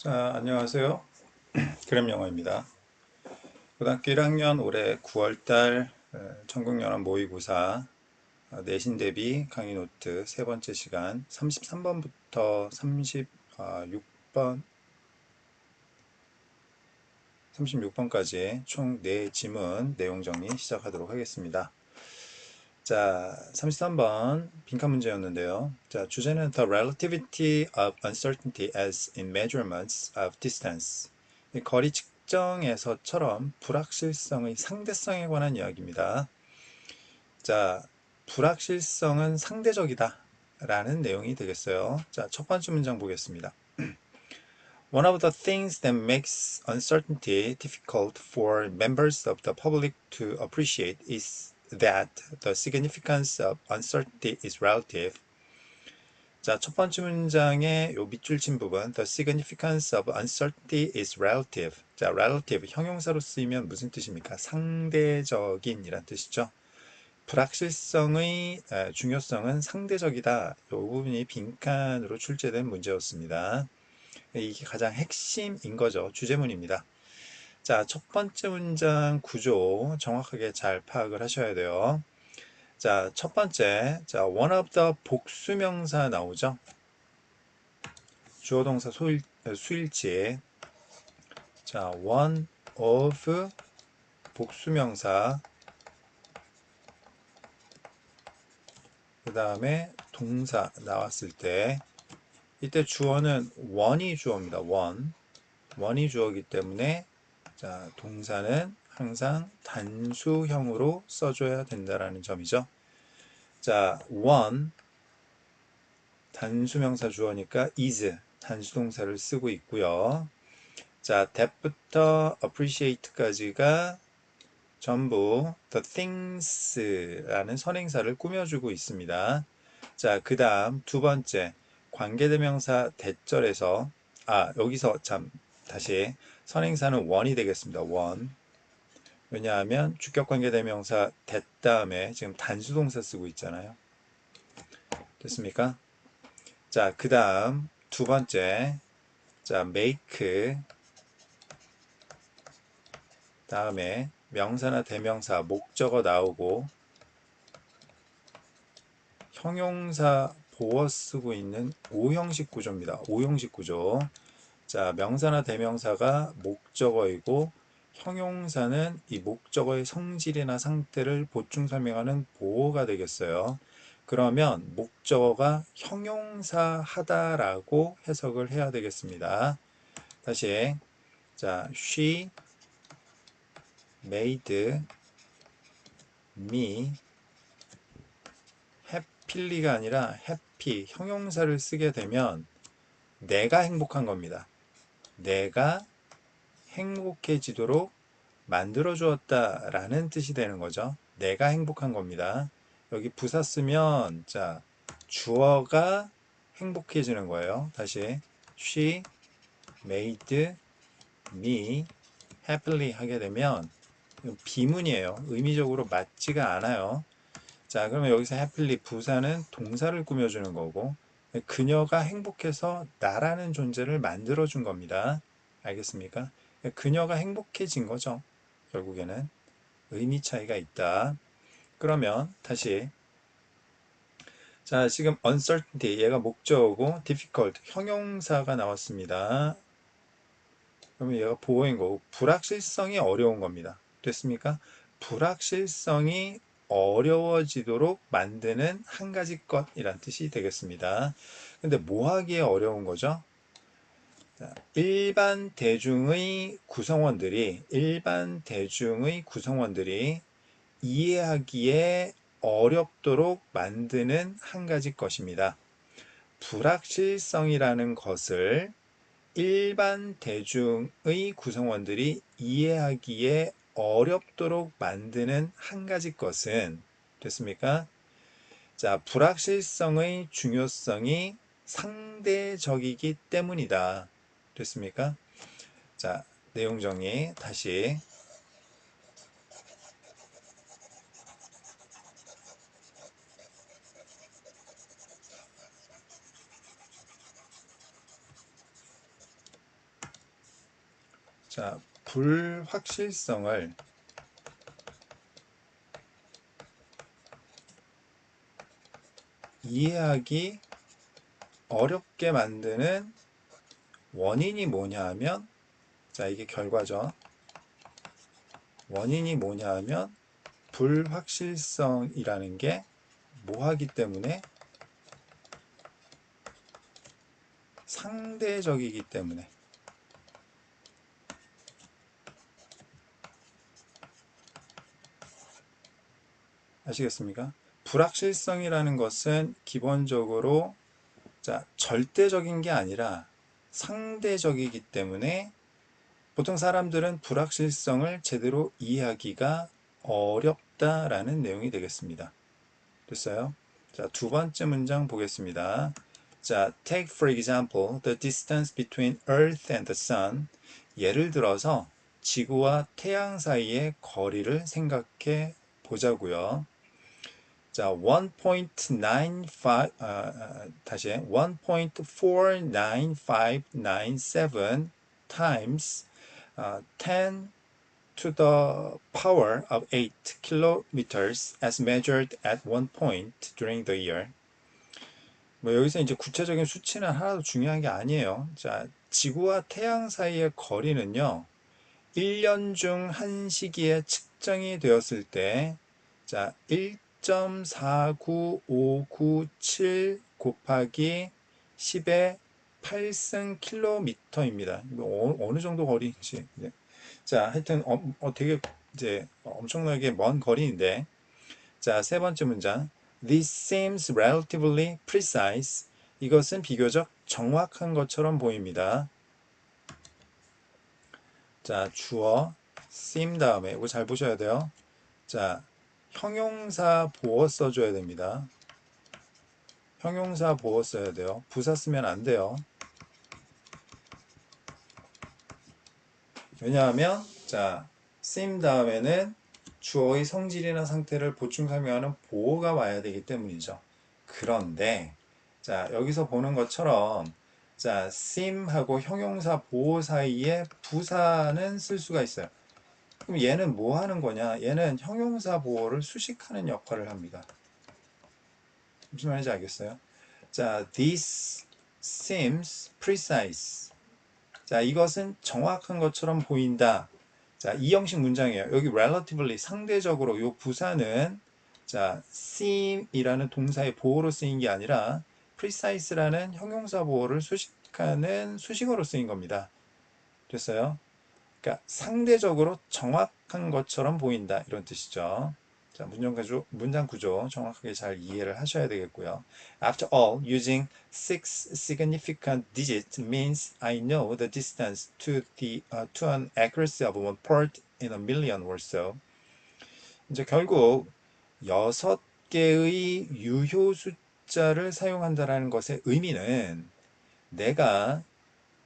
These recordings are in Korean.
자, 안녕하세요. 그램 영어입니다. 고등학교 1학년 올해 9월달 전국연합 모의고사 내신 대비 강의 노트 세 번째 시간 33번부터 36번, 36번까지 총 4지문 내용 정리 시작하도록 하겠습니다. 자, 33번 빈칸 문제였는데요. 자, 주제는 The relativity of uncertainty as in measurements of distance. 이 거리 측정에서처럼 불확실성의 상대성에 관한 이야기입니다. 자, 불확실성은 상대적이다 라는 내용이 되겠어요. 자, 첫 번째 문장 보겠습니다. One of the things that makes uncertainty difficult for members of the public to appreciate is that the significance of uncertainty is relative. 자, 첫 번째 문장의 요 밑줄 친 부분, the significance of uncertainty is relative. 자, relative 형용사로 쓰이면 무슨 뜻입니까? 상대적인 이란 뜻이죠. 불확실성의 중요성은 상대적이다. 이 부분이 빈칸으로 출제된 문제였습니다. 이게 가장 핵심인 거죠. 주제문입니다. 자, 첫 번째 문장 구조 정확하게 잘 파악을 하셔야 돼요. 자, 첫 번째, 자, one of the 복수명사 나오죠. 주어 동사 수일치. 자, one of 복수명사. 그 다음에 동사 나왔을 때 이때 주어는 one이 주어입니다. one이 주어이기 때문에 자, 동사는 항상 단수형으로 써줘야 된다라는 점이죠. 자, one 단수명사 주어니까 is 단수동사를 쓰고 있고요. 자, that부터 appreciate까지가 전부 the things라는 선행사를 꾸며주고 있습니다. 자, 그 다음 두 번째 관계대명사 대절에서 여기서 참 다시 선행사는 one이 되겠습니다. one. 왜냐하면 주격관계대명사 that 다음에 지금 단수동사 쓰고 있잖아요. 됐습니까? 자, 그 다음 두 번째 자, make 다음에 명사나 대명사 목적어 나오고 형용사 보어 쓰고 있는 오형식 구조입니다. 오형식 구조. 자, 명사나 대명사가 목적어이고 형용사는 이 목적어의 성질이나 상태를 보충 설명하는 보어가 되겠어요. 그러면 목적어가 형용사 하다라고 해석을 해야 되겠습니다. 다시 자, she made me happy가 아니라 happy 형용사를 쓰게 되면 내가 행복한 겁니다. 내가 행복해지도록 만들어 주었다 라는 뜻이 되는 거죠. 내가 행복한 겁니다. 여기 부사 쓰면 자, 주어가 행복해지는 거예요. 다시 she made me happily 하게 되면 비문이에요. 의미적으로 맞지가 않아요. 자, 그러면 여기서 happily 부사는 동사를 꾸며주는 거고 그녀가 행복해서 나라는 존재를 만들어준 겁니다. 알겠습니까? 그녀가 행복해진 거죠. 결국에는 의미 차이가 있다. 그러면 다시 자, 지금 uncertainty 얘가 목적어고 difficult 형용사가 나왔습니다. 그러면 얘가 보어인 거고 불확실성이 어려운 겁니다. 됐습니까? 불확실성이 어려워지도록 만드는 한 가지 것이란 뜻이 되겠습니다. 근데 뭐 하기에 어려운 거죠? 자, 일반 대중의 구성원들이 이해하기에 어렵도록 만드는 한 가지 것입니다. 불확실성이라는 것을 일반 대중의 구성원들이 이해하기에 어렵도록 만드는 한 가지 것은 됐습니까? 자, 불확실성의 중요성이 상대적이기 때문이다. 됐습니까? 자, 내용 정리 다시. 자, 불확실성을 이해하기 어렵게 만드는 원인이 뭐냐 하면, 자, 이게 결과죠. 원인이 뭐냐 하면 불확실성이라는 게 뭐하기 때문에? 상대적이기 때문에. 아시겠습니까? 불확실성이라는 것은 기본적으로, 자, 절대적인 게 아니라 상대적이기 때문에 보통 사람들은 불확실성을 제대로 이해하기가 어렵다라는 내용이 되겠습니다. 됐어요? 자, 두 번째 문장 보겠습니다. 자, take for example the distance between Earth and the Sun. 예를 들어서 지구와 태양 사이의 거리를 생각해 보자고요. 자, 1.95 다시 1.49597 times 10 to the power of 8 kilometers as measured at one point during the year. 뭐 여기서 이제 구체적인 수치는 하나도 중요한 게 아니에요. 자, 지구와 태양 사이의 거리는요, 1년 중 한 시기에 측정이 되었을 때, 자, 1.49597 곱하기 10의 8승 킬로미터입니다. 어느 정도 거리인지. 자, 하여튼 되게 이제 엄청나게 먼 거리인데, 자, 세 번째 문장. This seems relatively precise. 이것은 비교적 정확한 것처럼 보입니다. 자, 주어 seem 다음에 이거 잘 보셔야 돼요. 자, 형용사 보어 써줘야 됩니다. 형용사 보어 써야 돼요. 부사 쓰면 안 돼요. 왜냐하면 자, seem 다음에는 주어의 성질이나 상태를 보충 설명하는 보어가 와야 되기 때문이죠. 그런데 자, 여기서 보는 것처럼 자, seem하고 형용사 보어 사이에 부사는 쓸 수가 있어요. 그럼 얘는 뭐 하는 거냐? 얘는 형용사 보어를 수식하는 역할을 합니다. 무슨 말인지 알겠어요? 자, this seems precise. 자, 이것은 정확한 것처럼 보인다. 자, 이 형식 문장이에요. 여기 relatively 상대적으로 요 부사는 자, seem이라는 동사의 보어로 쓰인 게 아니라 precise라는 형용사 보어를 수식하는 수식어로 쓰인 겁니다. 됐어요? 그러니까 상대적으로 정확한 것처럼 보인다 이런 뜻이죠. 자, 문장 구조 정확하게 잘 이해를 하셔야 되겠고요. After all, using 6 significant digits means I know the distance to an accuracy of 1 part in a million or so. 이제 결국 6개의 유효 숫자를 사용한다는 것의 의미는 내가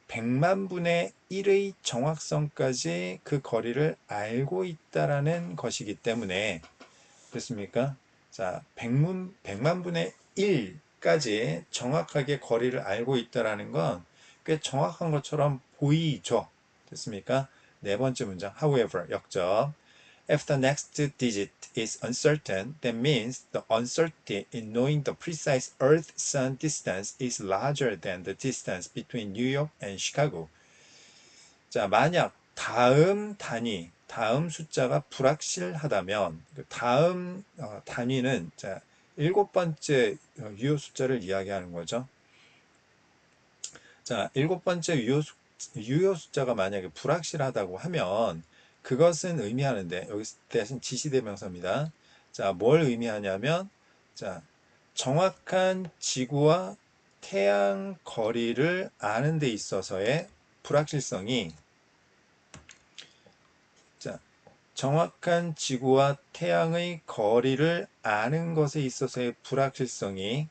100만 분의 1의 정확성까지 그 거리를 알고 있다라는 것이기 때문에 됐습니까? 자, 100만 분의 1까지 정확하게 거리를 알고 있다라는 건 꽤 정확한 것처럼 보이죠. 됐습니까? 네 번째 문장. However, 역접. If the next digit is uncertain, that means the uncertainty in knowing the precise Earth-Sun distance is larger than the distance between New York and Chicago. 자, 만약 다음 숫자가 불확실하다면, 다음 단위는 자, 7번째 유효 숫자를 이야기하는 거죠. 자, 7번째 유효 숫자가 만약에 불확실하다고 하면 그것은 의미하는데 여기 대신 지시대명사입니다. 자, 뭘 의미하냐면 자, 정확한 지구와 태양 거리를 아는 데 있어서의 불확실성이 자, 정확한 지구와 태양의 거리를 아는 것에 있어서의 불확실성이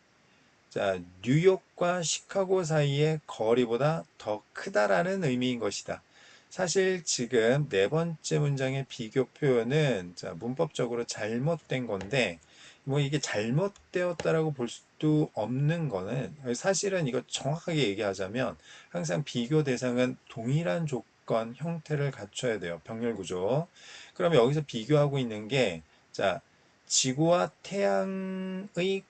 자, 뉴욕과 시카고 사이의 거리보다 더 크다라는 의미인 것이다. 사실 지금 네 번째 문장의 비교 표현은 자, 문법적으로 잘못된 건데 뭐 이게 잘못되었다라고 볼 수도 없는 거는 사실은 이거 정확하게 얘기하자면 항상 비교 대상은 동일한 조건, 형태를 갖춰야 돼요. 병렬 구조. 그럼 여기서 비교하고 있는 게, 자, 지구와 태양의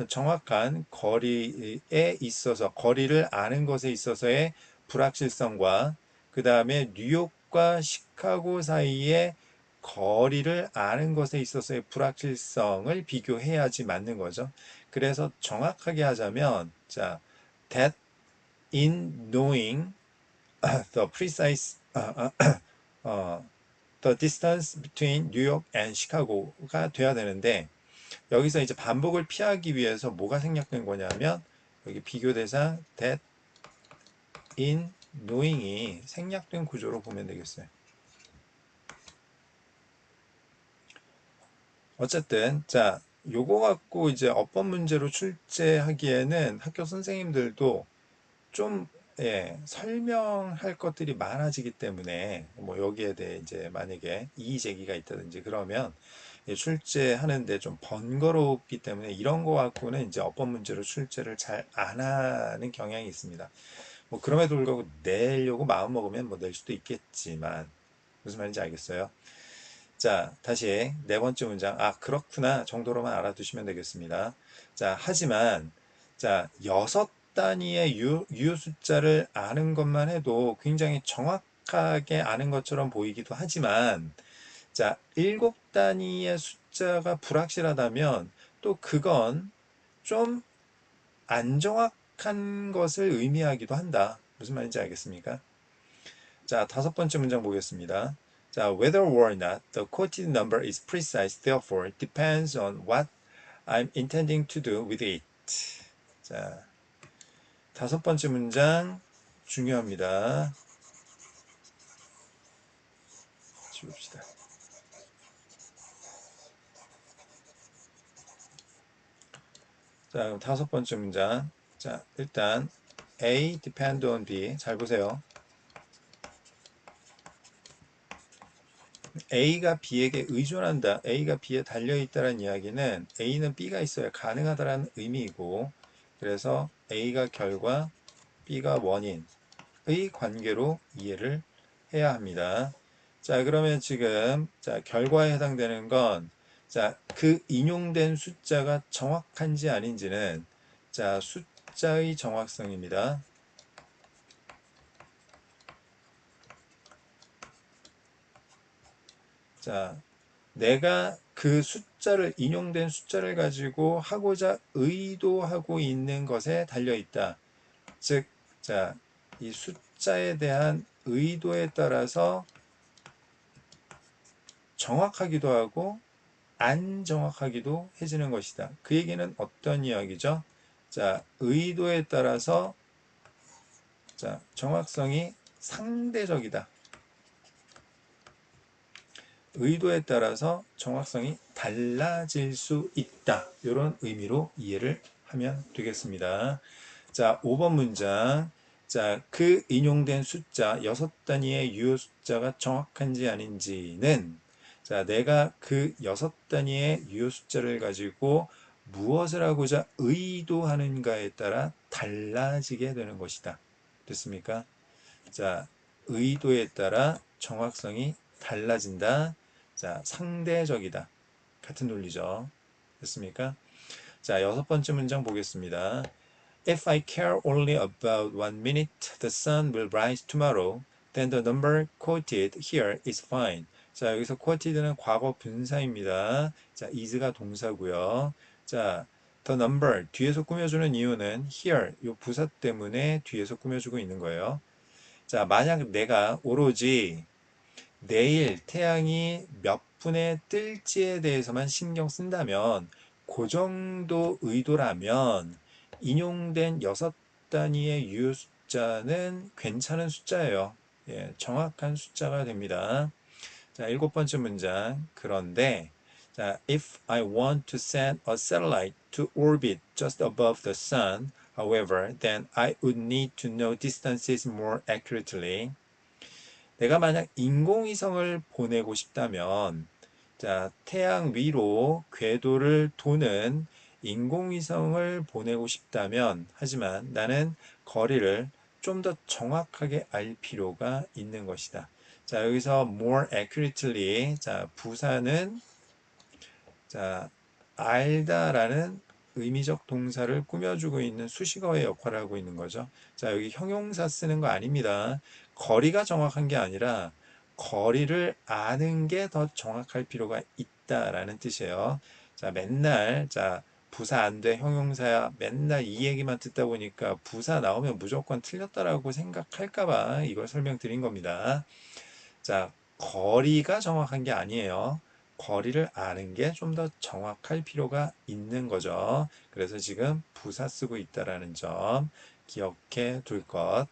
정확한 거리에 있어서, 거리를 아는 것에 있어서의 불확실성과, 그 다음에 뉴욕과 시카고 사이의 거리를 아는 것에 있어서의 불확실성을 비교해야지 맞는 거죠. 그래서 정확하게 하자면, 자, that in knowing the precise the distance between New York and Chicago가 돼야 되는데 여기서 이제 반복을 피하기 위해서 뭐가 생략된 거냐면 여기 비교 대상 that in knowing이 생략된 구조로 보면 되겠어요. 어쨌든 자 요거 갖고 이제 어법 문제로 출제하기에는 학교 선생님들도 좀 설명할 것들이 많아지기 때문에 뭐 여기에 대해 이제 만약에 이의 제기가 있다든지 그러면 출제하는데 좀 번거롭기 때문에 이런 거 갖고는 이제 어법 문제로 출제를 잘 안 하는 경향이 있습니다. 뭐 그럼에도 불구하고 내려고 마음 먹으면 뭐 낼 수도 있겠지만 무슨 말인지 알겠어요? 자, 다시 네 번째 문장. 아, 그렇구나 정도로만 알아두시면 되겠습니다. 자, 하지만 자, 여섯 단위의 유효 숫자를 아는 것만 해도 굉장히 정확하게 아는 것처럼 보이기도 하지만 자, 일곱 단위의 숫자가 불확실하다면 또 그건 좀 안 정확한 것을 의미하기도 한다. 무슨 말인지 알겠습니까? 자, 다섯 번째 문장 보겠습니다. 자, whether or not the quoted number is precise, therefore, depends on what I'm intending to do with it. 자, 다섯 번째 문장 중요합니다. 지웁시다. 자, 그럼 다섯 번째 문장. 자, 일단 A depend on B. 잘 보세요. A가 B에게 의존한다. A가 B에 달려있다는 이야기는 A는 B가 있어야 가능하다는 의미이고 그래서 A가 결과, B가 원인의 관계로 이해를 해야 합니다. 자, 그러면 지금 자, 결과에 해당되는 건 자, 그 인용된 숫자가 정확한지 아닌지는 자, 숫자의 정확성입니다. 자, 내가 그 숫자를 인용된 숫자를 가지고 하고자 의도하고 있는 것에 달려 있다. 즉, 자, 이 숫자에 대한 의도에 따라서 정확하기도 하고 안 정확하기도 해지는 것이다. 그 얘기는 어떤 이야기죠? 자, 의도에 따라서 자, 정확성이 상대적이다. 의도에 따라서 정확성이 달라질 수 있다. 이런 의미로 이해를 하면 되겠습니다. 자, 5번 문장. 자, 그 인용된 숫자, 6단위의 유효 숫자가 정확한지 아닌지는 자, 내가 그 6단위의 유효 숫자를 가지고 무엇을 하고자 의도하는가에 따라 달라지게 되는 것이다. 됐습니까? 자, 의도에 따라 정확성이 달라진다. 자, 상대적이다. 같은 논리죠. 됐습니까? 자, 여섯 번째 문장 보겠습니다. If I care only about 1 minute, the sun will rise tomorrow. Then the number quoted here is fine. 자, 여기서 quoted는 과거 분사입니다. 자, is가 동사고요. 자, the number 뒤에서 꾸며주는 이유는 here 요 부사 때문에 뒤에서 꾸며주고 있는 거예요. 자, 만약 내가 오로지 내일 태양이 몇 분에 뜰지에 대해서만 신경 쓴다면 그 정도 의도라면 인용된 6단위의 유효 숫자는 괜찮은 숫자예요. 예, 정확한 숫자가 됩니다. 자, 일곱 번째 문장. 그런데 자, if I want to send a satellite to orbit just above the sun, however, then I would need to know distances more accurately. 내가 만약 인공위성을 보내고 싶다면, 자, 태양 위로 궤도를 도는 인공위성을 보내고 싶다면, 하지만 나는 거리를 좀 더 정확하게 알 필요가 있는 것이다. 자, 여기서 more accurately. 자, 부사는 자, 알다라는 의미적 동사를 꾸며주고 있는 수식어의 역할을 하고 있는 거죠. 자, 여기 형용사 쓰는 거 아닙니다. 거리가 정확한 게 아니라 거리를 아는 게 더 정확할 필요가 있다라는 뜻이에요. 자, 맨날 자, 부사 안 돼, 형용사야. 맨날 이 얘기만 듣다 보니까 부사 나오면 무조건 틀렸다라고 생각할까 봐 이걸 설명드린 겁니다. 자, 거리가 정확한 게 아니에요. 거리를 아는 게 좀 더 정확할 필요가 있는 거죠. 그래서 지금 부사 쓰고 있다라는 점 기억해 둘 것.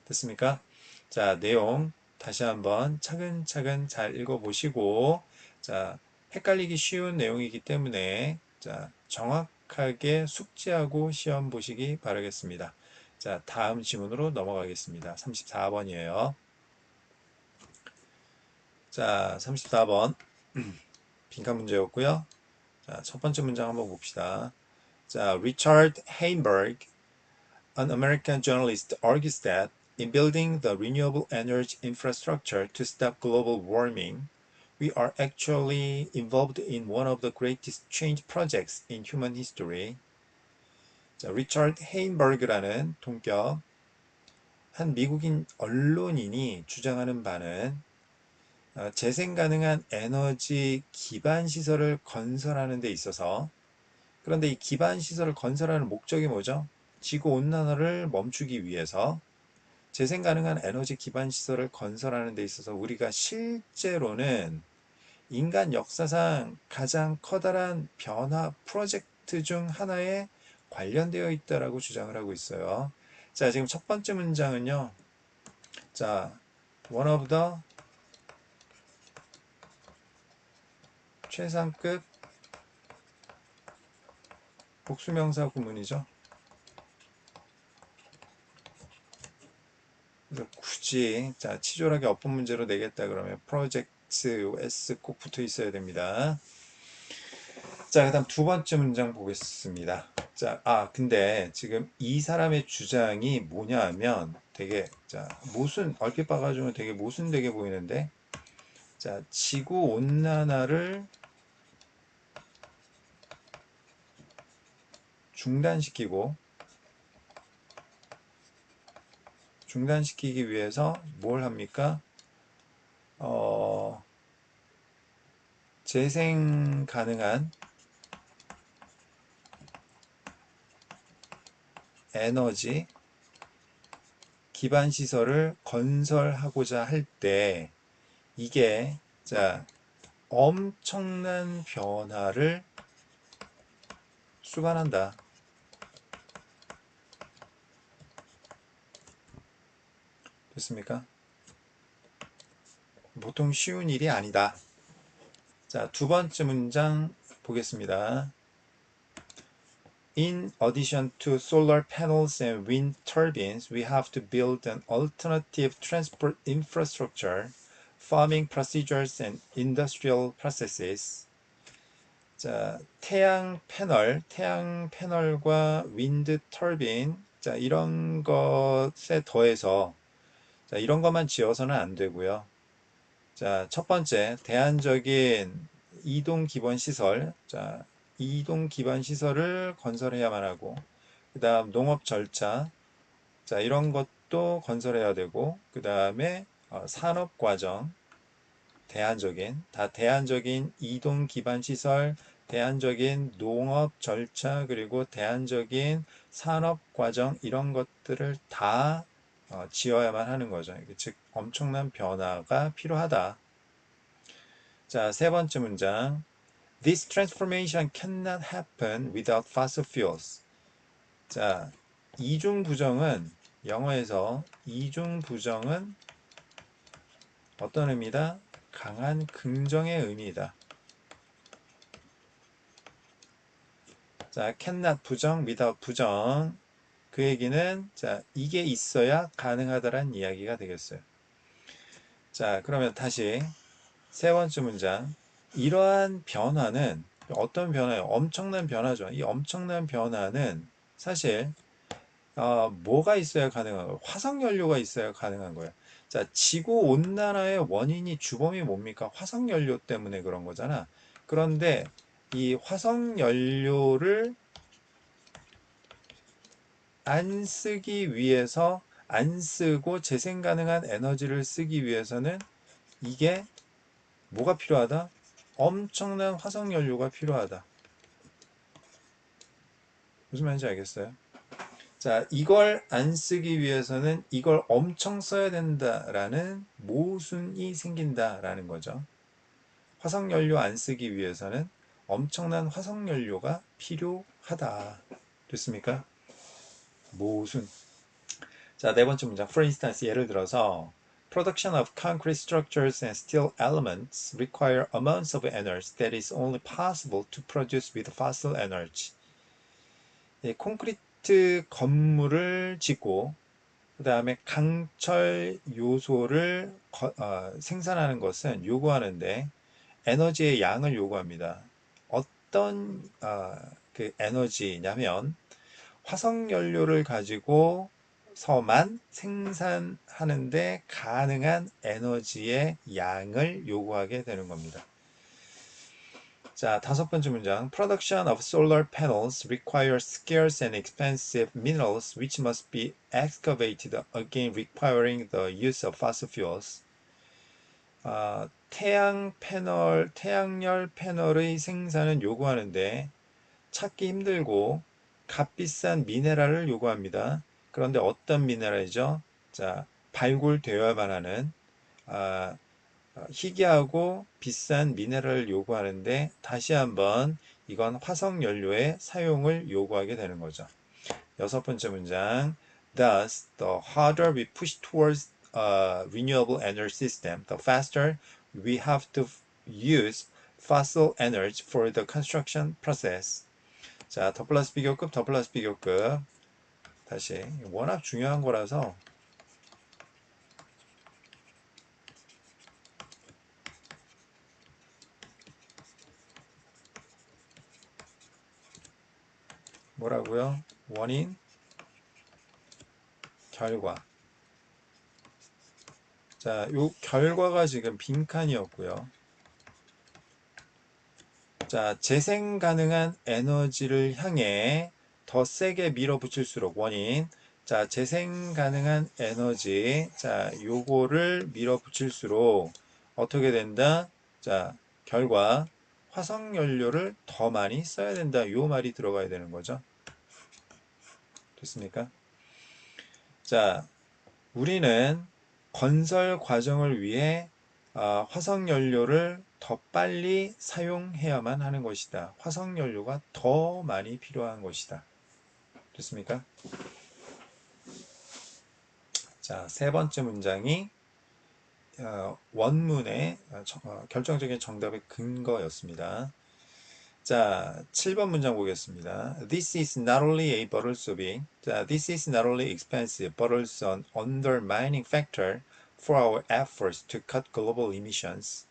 됐습니까? 자, 내용 다시 한번 차근차근 잘 읽어보시고, 자, 헷갈리기 쉬운 내용이기 때문에, 자, 정확하게 숙지하고 시험 보시기 바라겠습니다. 자, 다음 지문으로 넘어가겠습니다. 34번이에요. 자, 34번. 빈칸 문제였고요. 자, 첫 번째 문장 한번 봅시다. 자, Richard Heinberg, an American journalist, argues that in building the renewable energy infrastructure to stop global warming, we are actually involved in one of the greatest change projects in human history. 자, 리처드 헤인버그라는 동격 한 미국인 언론인이 주장하는 바는 재생 가능한 에너지 기반 시설을 건설하는 데 있어서, 그런데 이 기반 시설을 건설하는 목적이 뭐죠? 지구 온난화를 멈추기 위해서 재생 가능한 에너지 기반 시설을 건설하는 데 있어서 우리가 실제로는 인간 역사상 가장 커다란 변화 프로젝트 중 하나에 관련되어 있다라고 주장을 하고 있어요. 자, 지금 첫 번째 문장은요. 자, one of the 최상급 복수명사 구문이죠. 그래서 굳이 자 치졸하게 어법 문제로 내겠다 그러면 프로젝트 S 꼭 붙어 있어야 됩니다. 자, 그다음 두 번째 문장 보겠습니다. 자, 근데 지금 이 사람의 주장이 뭐냐 하면 되게 자 모순 얼핏 봐가지고 되게 모순되게 보이는데, 자 지구 온난화를 중단시키기 위해서 뭘 합니까? 재생 가능한 에너지 기반 시설을 건설하고자 할 때 이게 자 엄청난 변화를 수반한다. 됐습니까? 보통 쉬운 일이 아니다. 자, 두 번째 문장 보겠습니다. In addition to solar panels and wind turbines, we have to build an alternative transport infrastructure, farming procedures and industrial processes. 자, 태양 패널과 윈드 터빈, 자, 이런 것에 더해서, 자, 이런 것만 지어서는 안 되고요. 자, 첫 번째, 대안적인 이동 기반 시설, 자, 이동 기반 시설을 건설해야만 하고, 그 다음 농업 절차, 자, 이런 것도 건설해야 되고, 그 다음에 산업 과정, 대안적인 이동 기반 시설, 대안적인 농업 절차, 그리고 대안적인 산업 과정, 이런 것들을 다 지어야만 하는 거죠. 즉, 엄청난 변화가 필요하다. 자, 세 번째 문장. This transformation cannot happen without fossil fuels. 자, 이중 부정은 영어에서 이중 부정은 어떤 의미다? 강한 긍정의 의미이다. 자, cannot 부정, without 부정. 그 얘기는 자, 이게 있어야 가능하다란 이야기가 되겠어요. 자, 그러면 다시 세 번째 문장. 이러한 변화는 어떤 변화예요? 엄청난 변화죠. 이 엄청난 변화는 사실 뭐가 있어야 가능한 거예요? 화석연료가 있어야 가능한 거예요. 자, 지구 온난화의 원인이 주범이 뭡니까? 화석연료 때문에 그런 거잖아. 그런데 이 화석연료를 안 쓰기 위해서, 안 쓰고 재생 가능한 에너지를 쓰기 위해서는 이게 뭐가 필요하다? 엄청난 화석연료가 필요하다. 무슨 말인지 알겠어요? 자, 이걸 안 쓰기 위해서는 이걸 엄청 써야 된다라는 모순이 생긴다라는 거죠. 화석연료 안 쓰기 위해서는 엄청난 화석연료가 필요하다. 됐습니까? 모순. 자, 네 번째 문장. For instance, 예를 들어서 Production of concrete structures and steel elements require amounts of energy that is only possible to produce with fossil energy. 콘크리트 건물을 짓고 그 다음에 강철 요소를 생산하는 것은 요구하는데 에너지의 양을 요구합니다. 어떤 그 에너지냐면 화석연료를 가지고서만 생산하는데 가능한 에너지의 양을 요구하게 되는 겁니다. 자, 다섯 번째 문장. Production of solar panels requires scarce and expensive minerals which must be excavated, again requiring the use of fossil fuels. 태양열 패널의 생산은 요구하는데 찾기 힘들고 값비싼 미네랄을 요구합니다. 그런데 어떤 미네랄이죠? 자, 발굴되어야만 하는 아, 희귀하고 비싼 미네랄을 요구하는데 다시 한번 이건 화석연료의 사용을 요구하게 되는 거죠. 여섯 번째 문장. Thus, the harder we push towards a renewable energy system, the faster we have to use fossil energy for the construction process. 자, 더 플러스 비교급, 더 플러스 비교급. 다시 워낙 중요한 거라서 뭐라고요? 원인, 결과. 자, 요 결과가 지금 빈칸이었고요. 자, 재생 가능한 에너지를 향해 더 세게 밀어붙일수록 원인. 자, 재생 가능한 에너지. 자, 요거를 밀어붙일수록 어떻게 된다? 자, 결과. 화석연료를 더 많이 써야 된다. 요 말이 들어가야 되는 거죠. 됐습니까? 자, 우리는 건설 과정을 위해 화석연료를 더 빨리 사용해야만 하는 것이다. 화석연료가 더 많이 필요한 것이다. 됐습니까? 자, 세 번째 문장이 원문의 결정적인 정답의 근거였습니다. 자, 7번 문장 보겠습니다. This is not only a but also being. 자, this is not only expensive but also an undermining factor for our efforts to cut global emissions.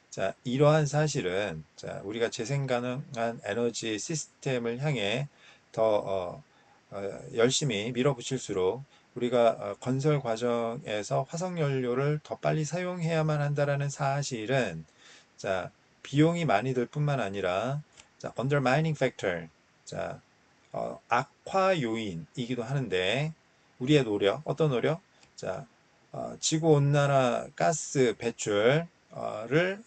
자, 이러한 사실은 자, 우리가 재생 가능한 에너지 시스템을 향해 더 열심히 밀어붙일수록 우리가 건설 과정에서 화석연료를 더 빨리 사용해야만 한다라는 사실은 자, 비용이 많이 들 뿐만 아니라 자, undermining factor. 자, 악화 요인이기도 하는데 우리의 노력, 어떤 노력? 자, 지구 온난화 가스 배출을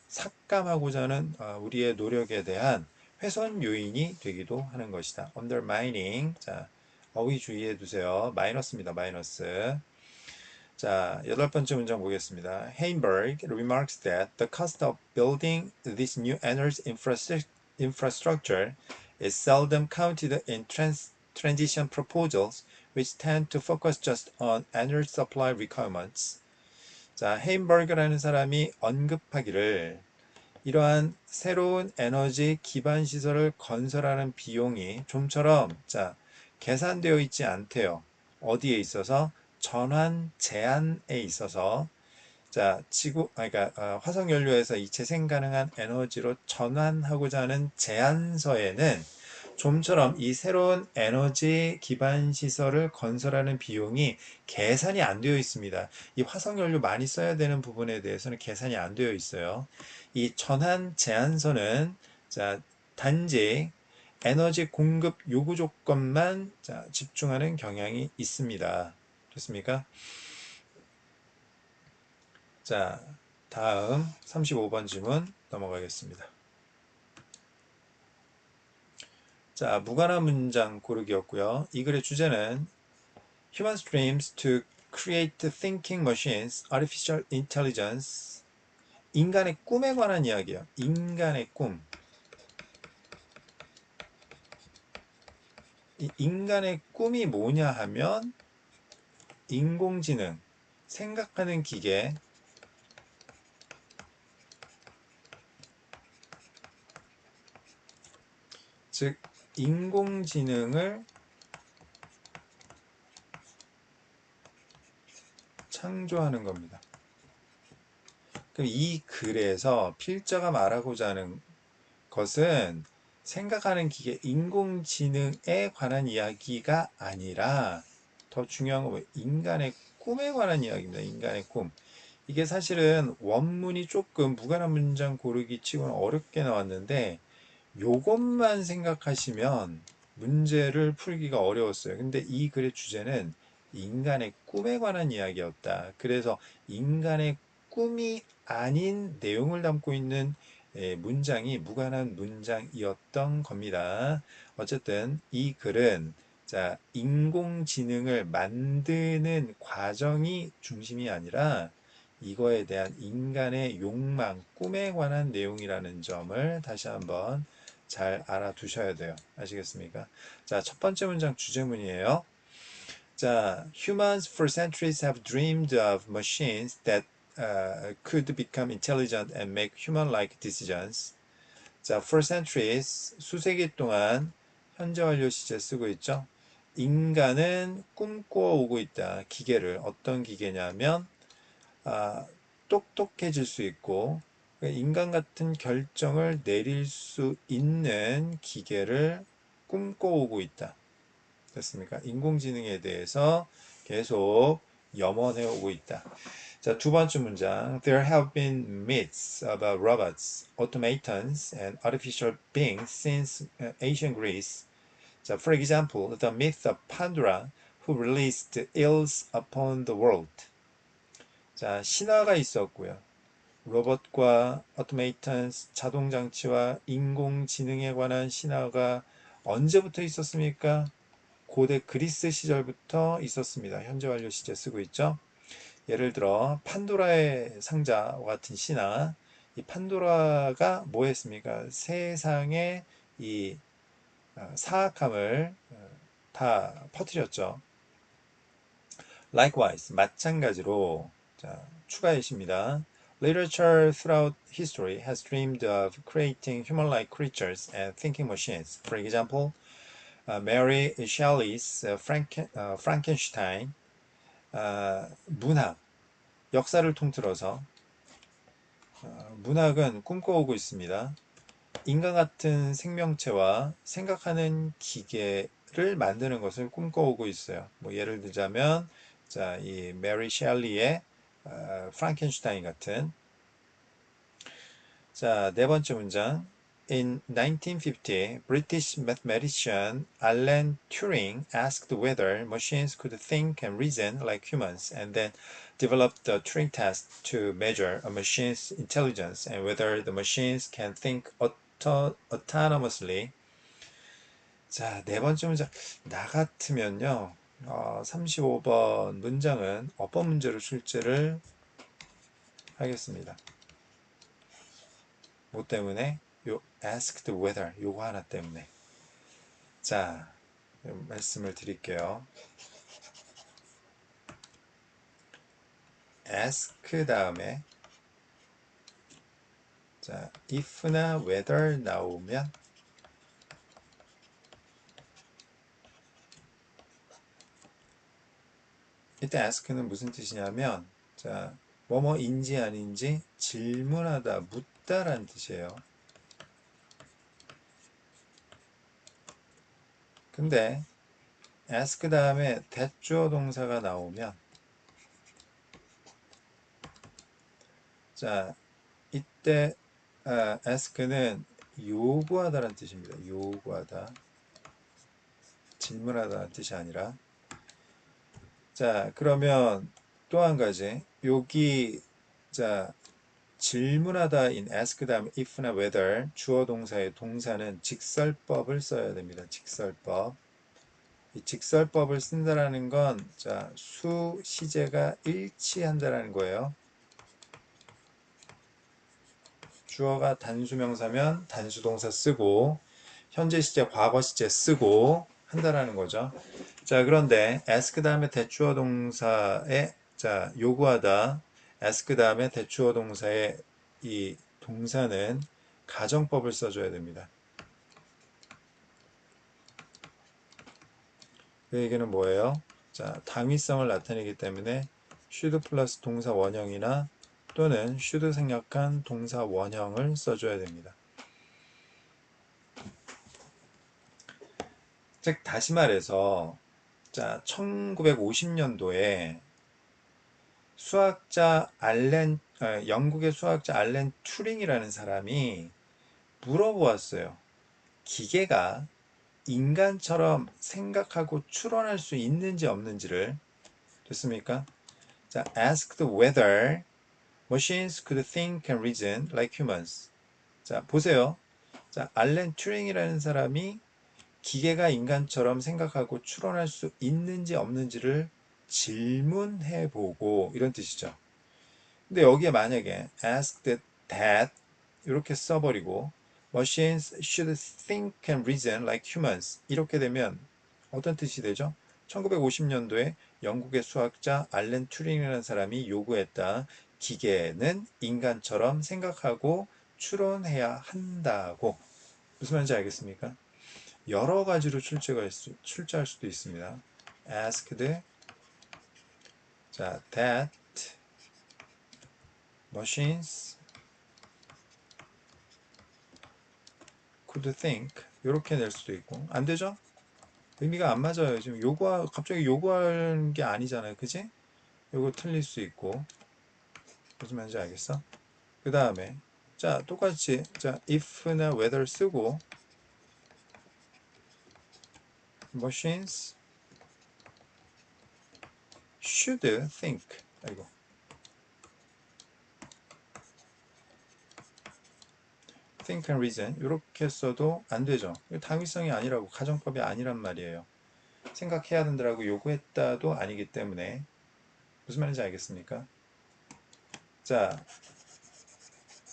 삭감하고자 하는 우리의 노력에 대한 훼손 요인이 되기도 하는 것이다. undermining. 자, 어휘 주의해 두세요. 마이너스입니다. 마이너스. 자, 여덟 번째 문장 보겠습니다. Heimberg remarks that the cost of building this new energy infrastructure is seldom counted in transition proposals, which tend to focus just on energy supply requirements. 자, 헤임버그라는 사람이 언급하기를 이러한 새로운 에너지 기반 시설을 건설하는 비용이 좀처럼 자, 계산되어 있지 않대요. 어디에 있어서? 전환 제한에 있어서 자, 그러니까 화석 연료에서 이 재생 가능한 에너지로 전환하고자 하는 제안서에는 좀처럼 이 새로운 에너지 기반 시설을 건설하는 비용이 계산이 안 되어 있습니다. 이 화석연료 많이 써야 되는 부분에 대해서는 계산이 안 되어 있어요. 이 전환 제한선은 자, 단지 에너지 공급 요구 조건만 집중하는 경향이 있습니다. 됐습니까? 자, 다음 35번 질문 넘어가겠습니다. 자, 무관한 문장 고르기였고요. 이 글의 주제는 Humans dreams to create thinking machines, artificial intelligence. 인간의 꿈에 관한 이야기예요. 인간의 꿈. 이 인간의 꿈이 뭐냐 하면 인공지능, 생각하는 기계, 즉 인공지능을 창조하는 겁니다. 그럼 이 글에서 필자가 말하고자 하는 것은 생각하는 기계, 인공지능에 관한 이야기가 아니라 더 중요한 건 인간의 꿈에 관한 이야기입니다. 인간의 꿈. 이게 사실은 원문이 조금 무관한 문장 고르기 치고는 어렵게 나왔는데 요것만 생각하시면 문제를 풀기가 어려웠어요. 근데 이 글의 주제는 인간의 꿈에 관한 이야기였다. 그래서 인간의 꿈이 아닌 내용을 담고 있는 문장이 무관한 문장이었던 겁니다. 어쨌든 이 글은 자, 인공지능을 만드는 과정이 중심이 아니라 이거에 대한 인간의 욕망, 꿈에 관한 내용이라는 점을 다시 한번 잘 알아두셔야 돼요. 아시겠습니까? 자, 첫 번째 문장 주제문이에요. 자, humans for centuries have dreamed of machines that could become intelligent and make human-like decisions. 자, for centuries, 수세기 동안 현재 완료 시제 쓰고 있죠. 인간은 꿈꿔오고 있다. 기계를. 어떤 기계냐면 똑똑해질 수 있고 인간 같은 결정을 내릴 수 있는 기계를 꿈꿔오고 있다. 됐습니까? 인공지능에 대해서 계속 염원해 오고 있다. 자, 두 번째 문장. There have been myths about robots, automatons, and artificial beings since ancient Greece. 자, for example, the myth of Pandora, who released ills upon the world. 자, 신화가 있었고요. 로봇과 오토메이턴스, 자동장치와 인공지능에 관한 신화가 언제부터 있었습니까? 고대 그리스 시절부터 있었습니다. 현재 완료 시제 쓰고 있죠. 예를 들어 판도라의 상자와 같은 신화, 이 판도라가 뭐 했습니까? 세상에 이 사악함을 다 퍼뜨렸죠. Likewise, 마찬가지로 자, 추가이십니다. Literature throughout history has dreamed of creating human-like creatures and thinking machines. For example, Mary Shelley's Frankenstein. 문학, 역사를 통틀어서 문학은 꿈꿔오고 있습니다. 인간 같은 생명체와 생각하는 기계를 만드는 것을 꿈꿔오고 있어요. 뭐 예를 들자면 자, 이 메리 셸리의 프랑켄슈타인 같은. 자, 네 번째 문장. In 1950, British mathematician Alan Turing asked whether machines could think and reason like humans, and then developed the Turing test to measure a machine's intelligence and whether the machines can think autonomously. 자, 네 번째 문장. 나 같으면요, 35번 문장은 어법 문제로 출제를 하겠습니다. 뭐 때문에? 요 asked whether 요거 하나 때문에. 자, 말씀을 드릴게요. ask 다음에 자, if나 whether 나오면 이때 ask는 무슨 뜻이냐면 자, 뭐뭐인지 아닌지 질문하다, 묻다라는 뜻이에요. 근데 ask 다음에 that 주어 동사가 나오면 자 이때 ask는 요구하다라는 뜻입니다. 요구하다, 질문하다는 뜻이 아니라. 자 그러면 또 한 가지 여기 자 질문하다 in ask 다음에 if나 whether 주어 동사의 동사는 직설법을 써야 됩니다. 직설법. 이 직설법을 쓴다라는 건 자, 수, 시제가 일치한다라는 거예요. 주어가 단수명사면 단수동사 쓰고 현재 시제, 과거 시제 쓰고 한다라는 거죠. 자, 그런데 ask 다음에 대주어 동사에 자, 요구하다 ask 다음에 대주어 동사의 이 동사는 가정법을 써줘야 됩니다. 그 얘기는 뭐예요? 자, 당위성을 나타내기 때문에 should 플러스 동사 원형이나 또는 should 생략한 동사 원형을 써줘야 됩니다. 즉 다시 말해서 자 1950년도에 영국의 수학자 알렌 튜링이라는 사람이 물어보았어요. 기계가 인간처럼 생각하고 추론할 수 있는지 없는지를. 됐습니까? 자, asked whether machines could think and reason like humans. 자, 보세요. 자, 알렌 튜링이라는 사람이 기계가 인간처럼 생각하고 추론할 수 있는지 없는지를 질문해보고 이런 뜻이죠. 근데 여기에 만약에 asked that 이렇게 써버리고 machines should think and reason like humans 이렇게 되면 어떤 뜻이 되죠? 1950년도에 영국의 수학자 알렌 튜링이라는 사람이 요구했다. 기계는 인간처럼 생각하고 추론해야 한다고. 무슨 말인지 알겠습니까? 여러 가지로 출제할 수도 있습니다. asked 자, that machines could think 이렇게 낼 수도 있고 안 되죠? 의미가 안 맞아요. 지금 갑자기 요구하는 게 아니잖아요. 그지? 요거 틀릴 수 있고 무슨 말인지 알겠어? 그 다음에 자 똑같이 자 if나 whether 쓰고 machines should think 아이고 think and reason 이렇게 써도 안 되죠. 당위성이 아니라고 가정법이 아니란 말이에요. 생각해야 된다라고 요구했다도 아니기 때문에 무슨 말인지 알겠습니까? 자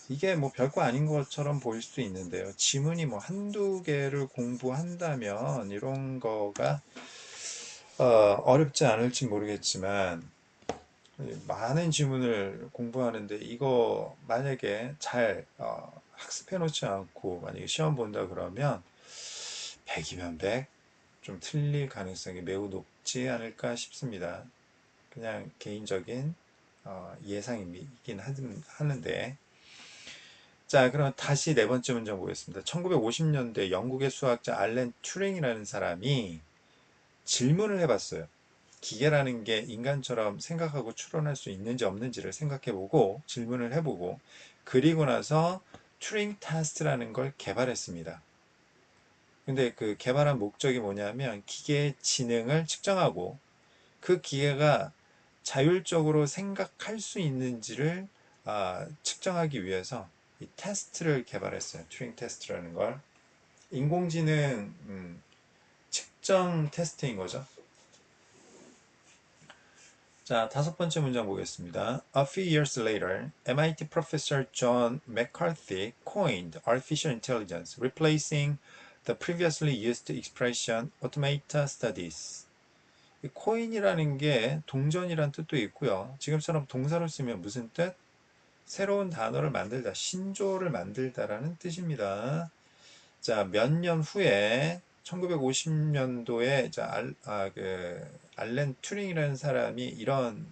이게 뭐 별거 아닌 것처럼 보일 수 있는데요. 지문이 뭐 한두 개를 공부한다면 이런 거가 어렵지 않을지 모르겠지만 많은 지문을 공부하는데 이거 만약에 잘 학습해 놓지 않고 만약에 시험 본다 그러면 100이면 100, 좀 틀릴 가능성이 매우 높지 않을까 싶습니다. 그냥 개인적인 예상이긴 하는데 자, 그럼 다시 네 번째 문장 보겠습니다. 1950년대 영국의 수학자 알렌 튜링이라는 사람이 질문을 해봤어요. 기계라는 게 인간처럼 생각하고 추론할 수 있는지 없는지를 생각해보고 질문을 해보고 그리고 나서 튜링 테스트라는 걸 개발했습니다. 근데 그 개발한 목적이 뭐냐면 기계의 지능을 측정하고 그 기계가 자율적으로 생각할 수 있는지를 측정하기 위해서 이 테스트를 개발했어요. 튜링 테스트라는 걸. 인공지능 측정 테스트인 거죠. 자, 다섯 번째 문장 보겠습니다. A few years later, MIT professor John McCarthy coined artificial intelligence, replacing the previously used expression automata studies. 이 코인이라는 게 동전이란 뜻도 있고요. 지금처럼 동사로 쓰면 무슨 뜻? 새로운 단어를 만들다, 신조어를 만들다라는 뜻입니다. 자, 몇 년 후에 1950년도에 알렌 튜링이라는 사람이 이런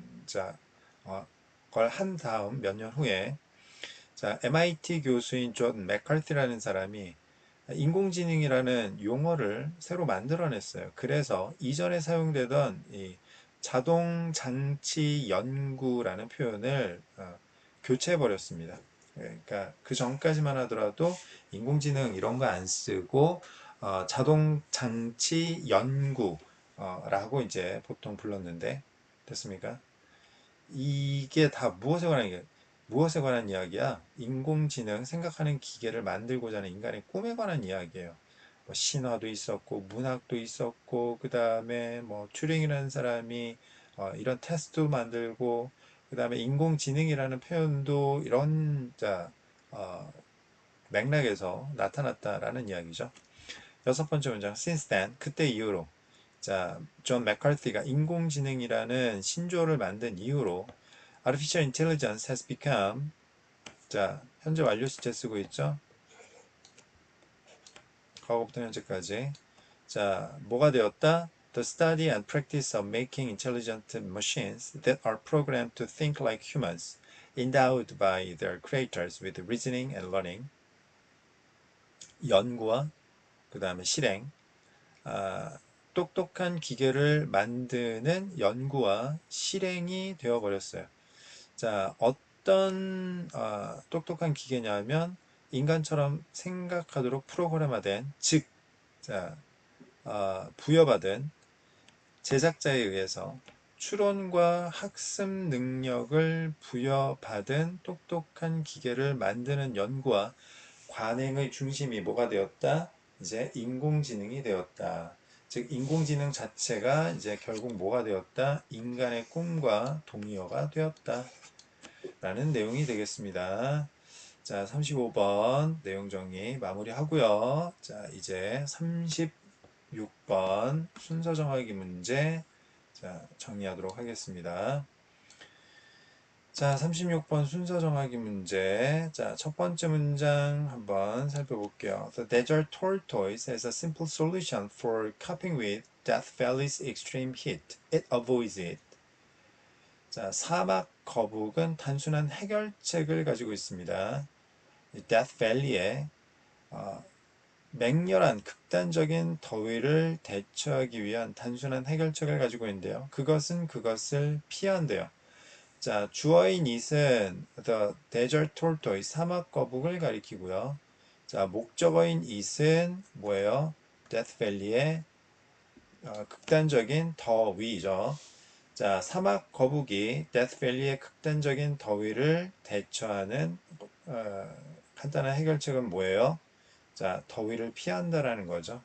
걸 한 다음 몇 년 후에 자, MIT 교수인 존 맥카티라는 사람이 인공지능이라는 용어를 새로 만들어냈어요. 그래서 이전에 사용되던 이 자동 장치 연구라는 표현을 교체해 버렸습니다. 그러니까 그 전까지만 하더라도 인공지능 이런 거 안 쓰고 자동 장치 연구라고 이제 보통 불렀는데 됐습니까? 이게 다 무엇에 관한 이야기야? 인공지능, 생각하는 기계를 만들고자 하는 인간의 꿈에 관한 이야기예요. 뭐 신화도 있었고, 문학도 있었고, 그 다음에 뭐 튜링이라는 사람이 이런 테스트도 만들고, 그 다음에 인공지능이라는 표현도 이런 어, 맥락에서 나타났다라는 이야기죠. 여섯 번째 문장, since then, 그때 이후로. 존 맥카티가 인공지능이라는 신조어를 만든 이후로 Artificial Intelligence has become 현재 완료 시제 쓰고 있죠. 과거부터 현재까지. 뭐가 되었다? The study and practice of making intelligent machines that are programmed to think like humans, endowed by their creators with reasoning and learning. 연구와 그 다음에 실행. 아, 똑똑한 기계를 만드는 연구와 실행이 되어버렸어요. 어떤 똑똑한 기계냐면 인간처럼 생각하도록 프로그램화된, 즉, 자, 부여받은 제작자에 의해서 추론과 학습 능력을 부여받은 똑똑한 기계를 만드는 연구와 관행의 중심이 뭐가 되었다? 이제 인공지능이 되었다. 즉, 인공지능 자체가 이제 결국 뭐가 되었다? 인간의 꿈과 동의어가 되었다. 라는 내용이 되겠습니다. 35번 내용 정리 마무리하고요. 이제 36번 순서 정하기 문제 정리하도록 하겠습니다. 36번 순서 정하기 문제. 첫 번째 문장 한번 살펴볼게요. The desert tortoise has a simple solution for coping with Death Valley's extreme heat. It avoids it. 사막 거북은 단순한 해결책을 가지고 있습니다. Death Valley의 맹렬한 극단적인 더위를 대처하기 위한 단순한 해결책을 가지고 있는데요. 그것을 피한대요. 주어인 it은 the desert tortoise, 사막 거북을 가리키고요. 목적어인 it은 뭐예요? Death Valley의 극단적인 더위죠. 사막 거북이 데스 밸리의 극단적인 더위를 대처하는 간단한 해결책은 뭐예요? 더위를 피한다라는 거죠.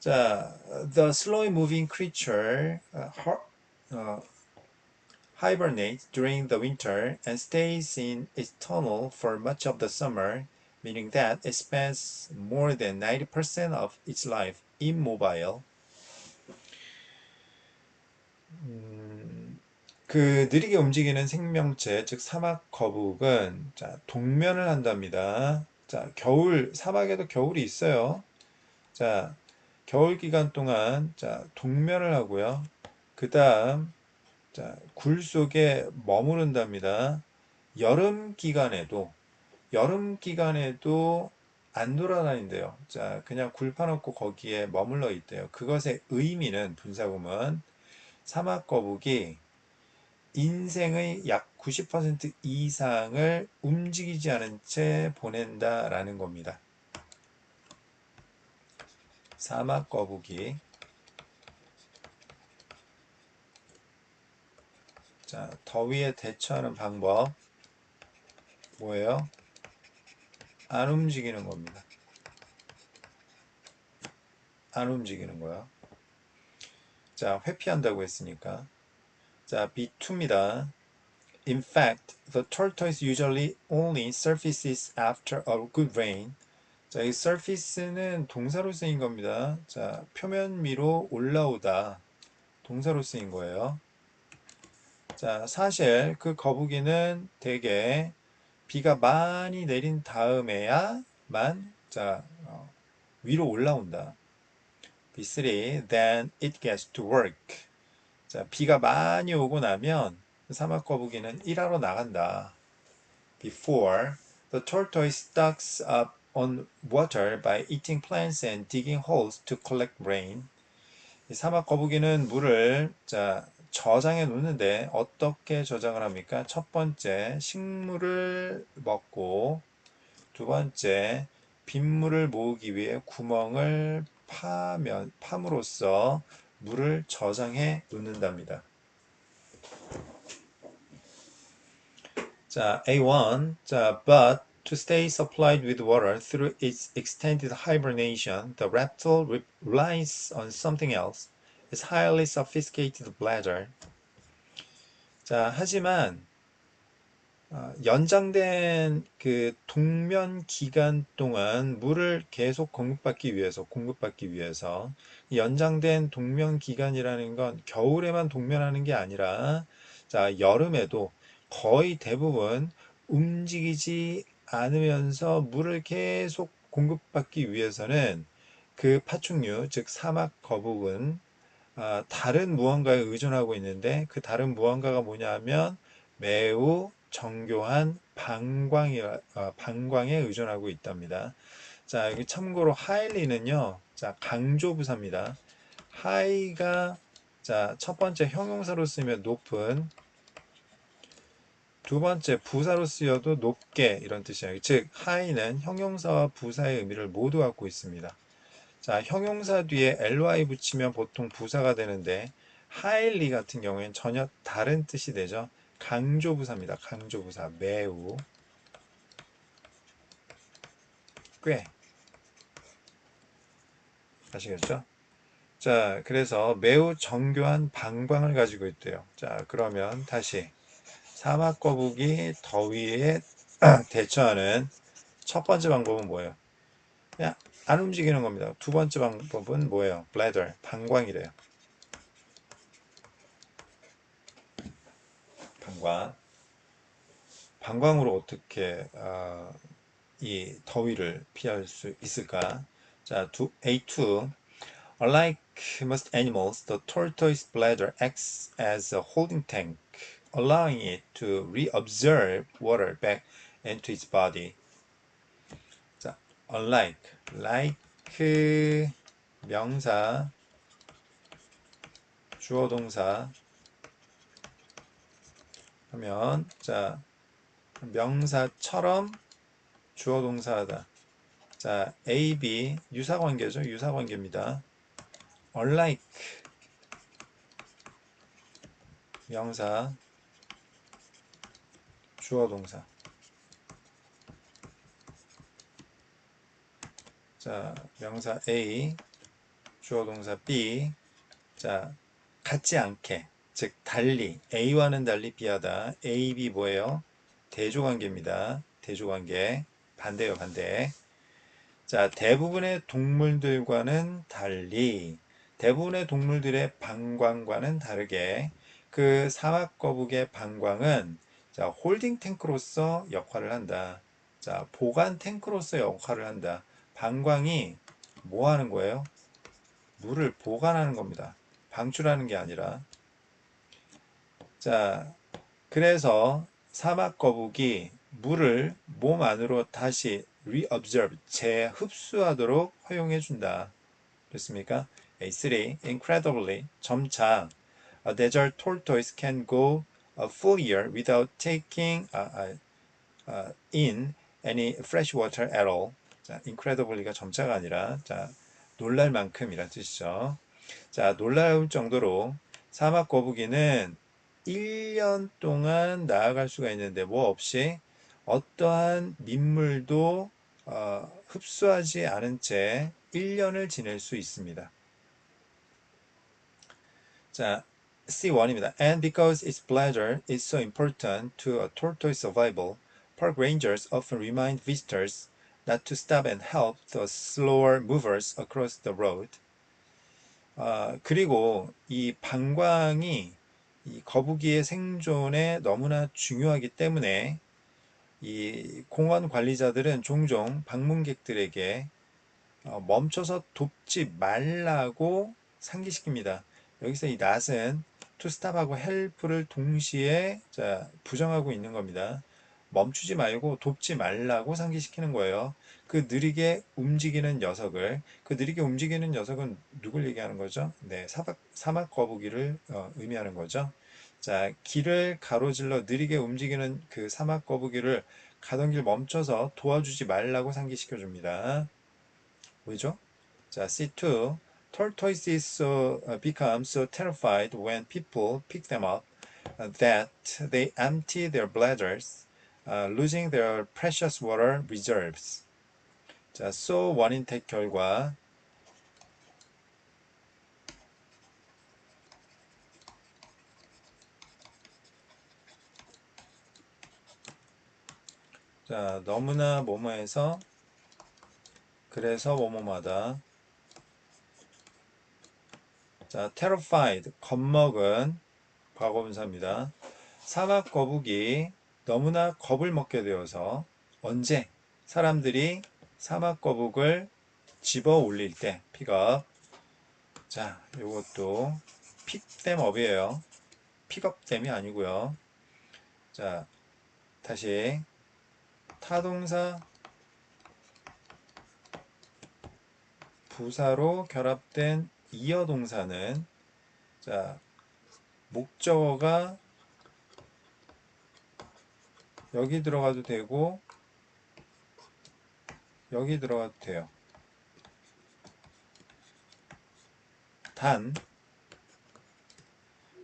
The slow moving creature hibernates during the winter and stays in its tunnel for much of the summer, meaning that it spends more than 90% of its life immobile. 그 느리게 움직이는 생명체, 즉 사막 거북은 동면을 한답니다. 사막에도 겨울이 있어요. 겨울 기간 동안 동면을 하고요. 그 다음 굴 속에 머무른답니다. 여름 기간에도 안 돌아다닌대요. 그냥 굴 파놓고 거기에 머물러 있대요. 그것의 의미는 분사구문 사막 거북이 인생의 약 90% 이상을 움직이지 않은 채 보낸다라는 겁니다. 사막 거북이. 더위에 대처하는 방법 뭐예요? 안 움직이는 겁니다. 안 움직이는 거야. 회피한다고 했으니까. B2입니다. In fact, the tortoise usually only surfaces after a good rain. 이 surface는 동사로 쓰인 겁니다. 표면 위로 올라오다. 동사로 쓰인 거예요. 사실 그 거북이는 대개 비가 많이 내린 다음에야만 위로 올라온다. B3, then it gets to work. 비가 많이 오고 나면 사막 거북이는 일하러 나간다. Before, the tortoise stocks up on water by eating plants and digging holes to collect rain. 이 사막 거북이는 물을 저장해 놓는데 어떻게 저장을 합니까? 첫 번째, 식물을 먹고, 두 번째, 빗물을 모으기 위해 구멍을 팜으로써 물을 저장해 놓는답니다. 자, A1. but to stay supplied with water through its extended hibernation, the reptile relies on something else, its highly sophisticated bladder. 자, 하지만 연장된 그 동면 기간 동안 물을 계속 공급받기 위해서 연장된 동면 기간이라는 건 겨울에만 동면하는 게 아니라 여름에도 거의 대부분 움직이지 않으면서 물을 계속 공급받기 위해서는 그 파충류, 즉 사막 거북은 다른 무언가에 의존하고 있는데 그 다른 무언가가 뭐냐 하면 매우 정교한 방광에 의존하고 있답니다. 자, 여기 참고로 하일리는요, 강조부사입니다. 하이가, 첫 번째 형용사로 쓰면 높은, 두 번째 부사로 쓰여도 높게 이런 뜻이에요. 즉, 하이는 형용사와 부사의 의미를 모두 갖고 있습니다. 자, 형용사 뒤에 ly 붙이면 보통 부사가 되는데 highly 같은 경우에는 전혀 다른 뜻이 되죠. 강조부사입니다. 강조부사. 매우, 꽤. 아시겠죠? 자, 그래서 매우 정교한 방광을 가지고 있대요. 자, 그러면 다시 사막거북이 더위에 대처하는 첫 번째 방법은 뭐예요? 그냥 안 움직이는 겁니다. 두 번째 방법은 뭐예요? bladder, 방광이래요. 방광. 방광으로 어떻게 이 더위를 피할 수 있을까? 자, A2. Unlike most animals, the tortoise bladder acts as a holding tank, allowing it to reabsorb water back into its body. 자, unlike, like 명사, 주어 동사 하면 명사처럼 주어 동사하다. 자, A, B 유사관계죠. 유사관계입니다. unlike 명사 주어 동사. 자, 명사 A 주어 동사 B. 자, 같지 않게, 즉 달리, A와는 달리 B하다. A, B 뭐예요? 대조관계입니다. 대조관계. 반대요, 반대. 자, 대부분의 동물들과는 달리, 대부분의 동물들의 방광과는 다르게 그 사막거북의 방광은 홀딩 탱크로서 역할을 한다. 자, 보관 탱크로서 역할을 한다. 방광이 뭐 하는 거예요? 물을 보관하는 겁니다. 방출하는 게 아니라. 자, 그래서 사막거북이 물을 몸 안으로 다시 reabsorb, 재흡수하도록 허용해 준다. 됐습니까? A3. Incredibly, 점차 a desert tortoise can go a full year without taking in any fresh water at all. 자, incredibly가 점차가 아니라 놀랄 만큼이란 뜻이죠. 자, 놀라울 정도로 사막 거북이는 1년 동안 나아갈 수가 있는데 뭐 없이 어떠한 민물도 흡수하지 않은 채 1년을 지낼 수 있습니다. 자, C1입니다. And because its bladder is so important to a tortoise survival, park rangers often remind visitors not to stop and help the slower movers across the road. 그리고 이 방광이 이 거북이의 생존에 너무나 중요하기 때문에 이 공원 관리자들은 종종 방문객들에게 멈춰서 돕지 말라고 상기시킵니다. 여기서 이 not은 to stop하고 help를 동시에 부정하고 있는 겁니다. 멈추지 말고 돕지 말라고 상기시키는 거예요. 그 느리게 움직이는 녀석을, 그 느리게 움직이는 녀석은 누굴 얘기하는 거죠? 네, 사막 거북이를 의미하는 거죠. 자, 길을 가로질러 느리게 움직이는 그 사막 거북이를 가던 길 멈춰서 도와주지 말라고 상기시켜 줍니다. 왜죠? 자, C2. Tortoises become so terrified when people pick them up that they empty their bladders, losing their precious water reserves. 자, so 원인택 결과. 자, 너무나 뭐뭐해서 그래서 뭐뭐마다. 자, terrified 겁먹은 과거분사입니다. 사막 거북이 너무나 겁을 먹게 되어서 언제 사람들이 사막 거북을 집어 올릴 때 픽업. 자, 요것도 픽댐 업이에요. 픽업댐이 아니고요. 자, 다시 타동사 부사로 결합된 이어동사는 자, 목적어가 여기 들어가도 되고 여기 들어가도 돼요. 단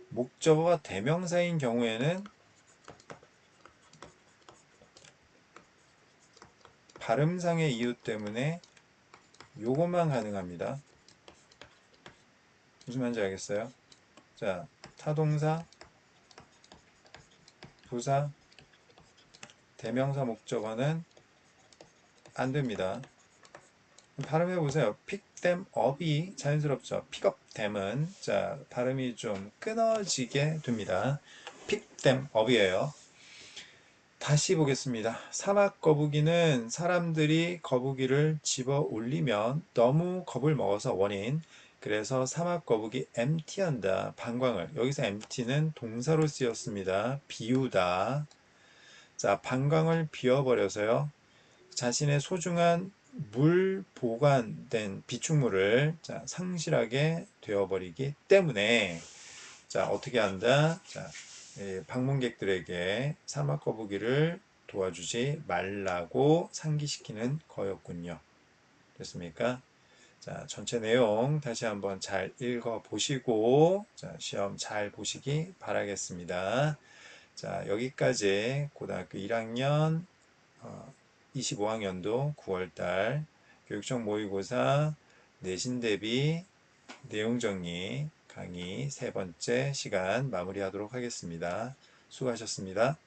목적어가 대명사인 경우에는 발음상의 이유 때문에 요것만 가능합니다. 무슨 말인지 알겠어요? 자, 타동사, 부사, 대명사 목적어는 안 됩니다. 발음해 보세요. pick them up이 자연스럽죠. pick up them은 자, 발음이 좀 끊어지게 됩니다. pick them up이에요. 다시 보겠습니다. 사막 거북이는 사람들이 거북이를 집어 올리면 너무 겁을 먹어서 원인. 그래서 사막 거북이 empty한다. 방광을. 여기서 empty는 동사로 쓰였습니다. 비우다. 자, 방광을 비워버려서요. 자신의 소중한 물 보관된 비축물을 자, 상실하게 되어버리기 때문에 자, 어떻게 한다? 자, 방문객들에게 사막 거북이를 도와주지 말라고 상기시키는 거였군요. 됐습니까? 자, 전체 내용 다시 한번 잘 읽어 보시고 자, 시험 잘 보시기 바라겠습니다. 자, 여기까지 고등학교 1학년 25학년도 9월달 교육청 모의고사 내신 대비 내용 정리 강의 세 번째 시간 마무리하도록 하겠습니다. 수고하셨습니다.